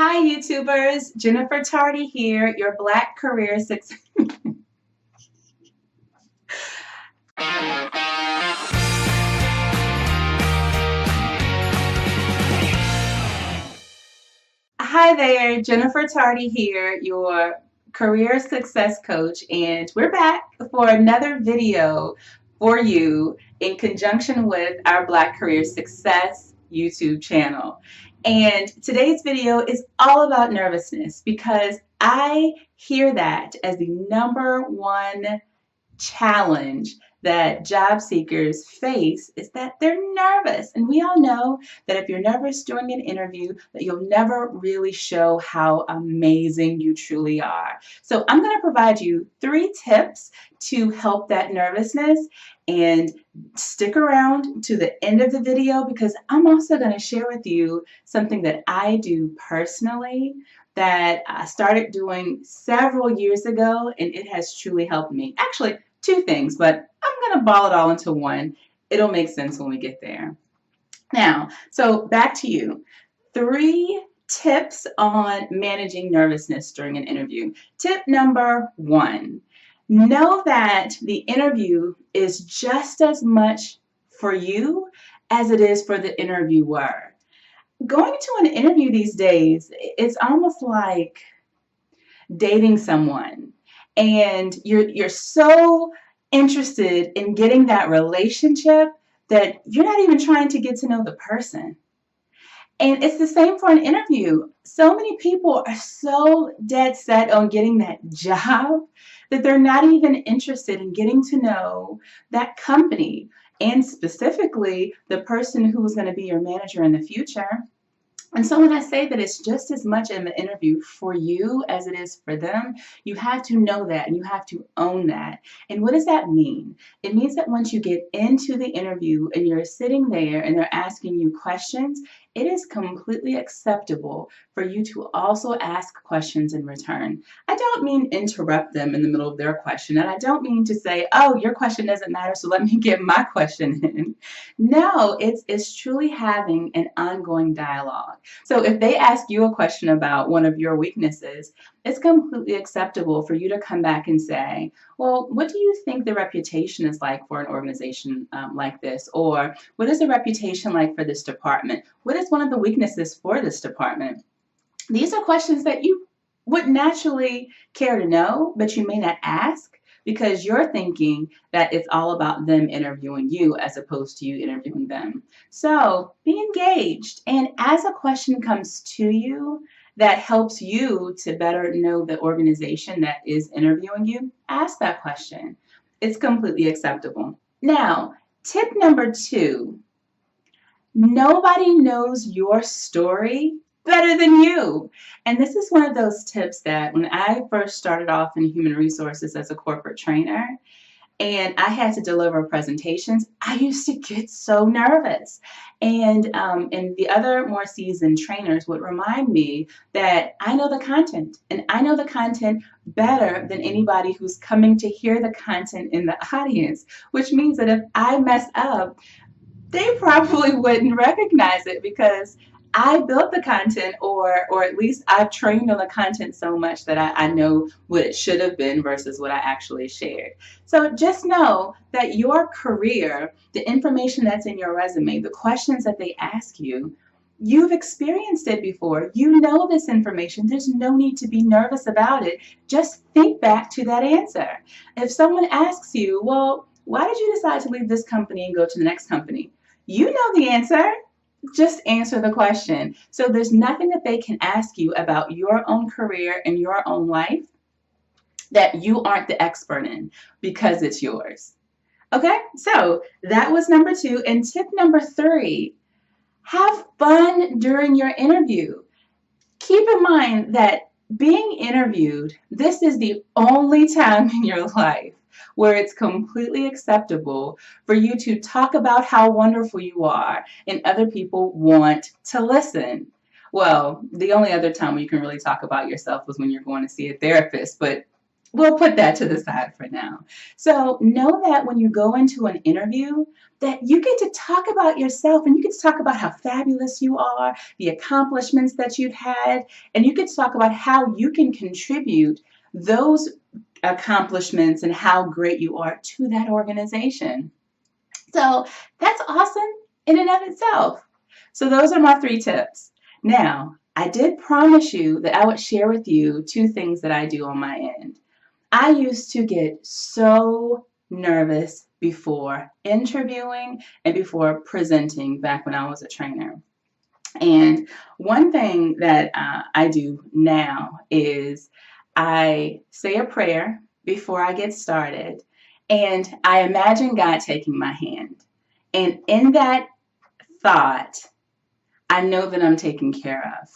Hi, YouTubers. Jennifer Tardy here, your Black career success. Hi there, Jennifer Tardy here, your career success coach, and we're back for another video for you in conjunction with our Black Career Success YouTube channel. And today's video is all about nervousness because I hear that as the number one challenge that job seekers face is that they're nervous. And we all know that if you're nervous during an interview, that you'll never really show how amazing you truly are. So I'm going to provide you 3 tips to help that nervousness, and stick around to the end of the video because I'm also going to share with you something that I do personally that I started doing several years ago, and it has truly helped me. Actually, 2 things, but I'm going to ball it all into one. It'll make sense when we get there. Now, so back to you. 3 tips on managing nervousness during an interview. Tip number 1, know that the interview is just as much for you as it is for the interviewer. Going to an interview these days, it's almost like dating someone, and you're so interested in getting that relationship that you're not even trying to get to know the person. And it's the same for an interview. So many people are so dead set on getting that job that they're not even interested in getting to know that company, and specifically the person who's going to be your manager in the future. And so when I say that it's just as much of an interview for you as it is for them, you have to know that and you have to own that. And what does that mean? It means that once you get into the interview and you're sitting there and they're asking you questions, it is completely acceptable for you to also ask questions in return. I don't mean interrupt them in the middle of their question, and I don't mean to say, oh, your question doesn't matter, so let me get my question in. No, it's truly having an ongoing dialogue. So if they ask you a question about one of your weaknesses, it's completely acceptable for you to come back and say, well, what do you think the reputation is like for an organization like this? Or what is the reputation like for this department? What is one of the weaknesses for this department? These are questions that you would naturally care to know, but you may not ask because you're thinking that it's all about them interviewing you as opposed to you interviewing them. So be engaged, and as a question comes to you that helps you to better know the organization that is interviewing you, ask that question. It's completely acceptable. Now, tip number 2, nobody knows your story better than you. And this is one of those tips that when I first started off in human resources as a corporate trainer, and I had to deliver presentations, I used to get so nervous. And the other more seasoned trainers would remind me that I know the content, and I know the content better than anybody who's coming to hear the content in the audience, which means that if I mess up, they probably wouldn't recognize it because I built the content, or at least I've trained on the content so much that I know what it should have been versus what I actually shared. So just know that your career, the information that's in your resume, the questions that they ask you, you've experienced it before. You know this information. There's no need to be nervous about it. Just think back to that answer. If someone asks you, well, why did you decide to leave this company and go to the next company? You know the answer. Just answer the question. So there's nothing that they can ask you about your own career and your own life that you aren't the expert in because it's yours. Okay, so that was number 2. And tip number 3, have fun during your interview. Keep in mind that being interviewed, this is the only time in your life where it's completely acceptable for you to talk about how wonderful you are and other people want to listen. Well, the only other time where you can really talk about yourself was when you're going to see a therapist, but we'll put that to the side for now. So know that when you go into an interview, that you get to talk about yourself and you get to talk about how fabulous you are, the accomplishments that you've had, and you get to talk about how you can contribute those accomplishments and how great you are to that organization. So that's awesome in and of itself. So those are my 3 tips. Now, I did promise you that I would share with you 2 things that I do on my end. I used to get so nervous before interviewing and before presenting back when I was a trainer. And one thing that I do now is I say a prayer before I get started, and I imagine God taking my hand. And in that thought, I know that I'm taken care of,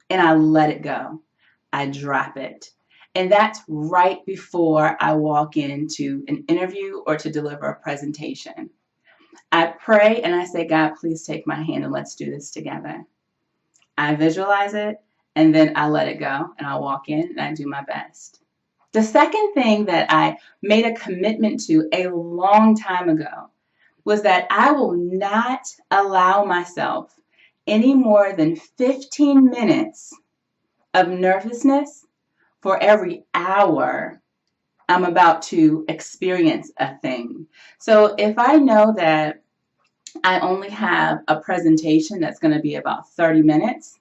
and I let it go. I drop it. And that's right before I walk into an interview or to deliver a presentation. I pray and I say, God, please take my hand and let's do this together. I visualize it and then I let it go and I walk in and I do my best. The second thing that I made a commitment to a long time ago was that I will not allow myself any more than 15 minutes of nervousness for every hour I'm about to experience a thing. So if I know that I only have a presentation that's going to be about 30 minutes,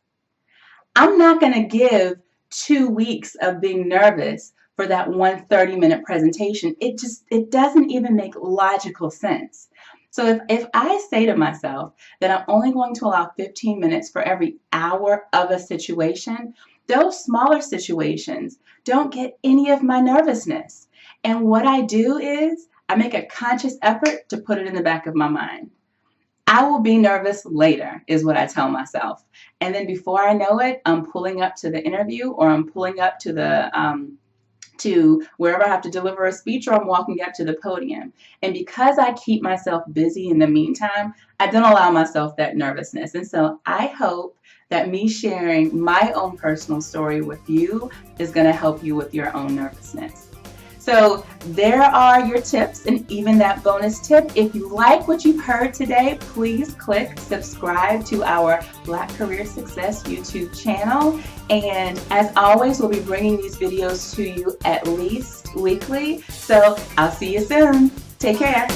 I'm not going to give 2 weeks of being nervous for that one 30-minute presentation. It doesn't even make logical sense. So if I say to myself that I'm only going to allow 15 minutes for every hour of a situation, those smaller situations don't get any of my nervousness. And what I do is I make a conscious effort to put it in the back of my mind. I will be nervous later, is what I tell myself. And then before I know it, I'm pulling up to the interview, or I'm pulling up to the to wherever I have to deliver a speech, or I'm walking up to the podium. And because I keep myself busy in the meantime, I don't allow myself that nervousness. And so I hope that me sharing my own personal story with you is going to help you with your own nervousness. So there are your tips and even that bonus tip. If you like what you've heard today, please click subscribe to our Black Career Success YouTube channel. And as always, we'll be bringing these videos to you at least weekly. So I'll see you soon. Take care.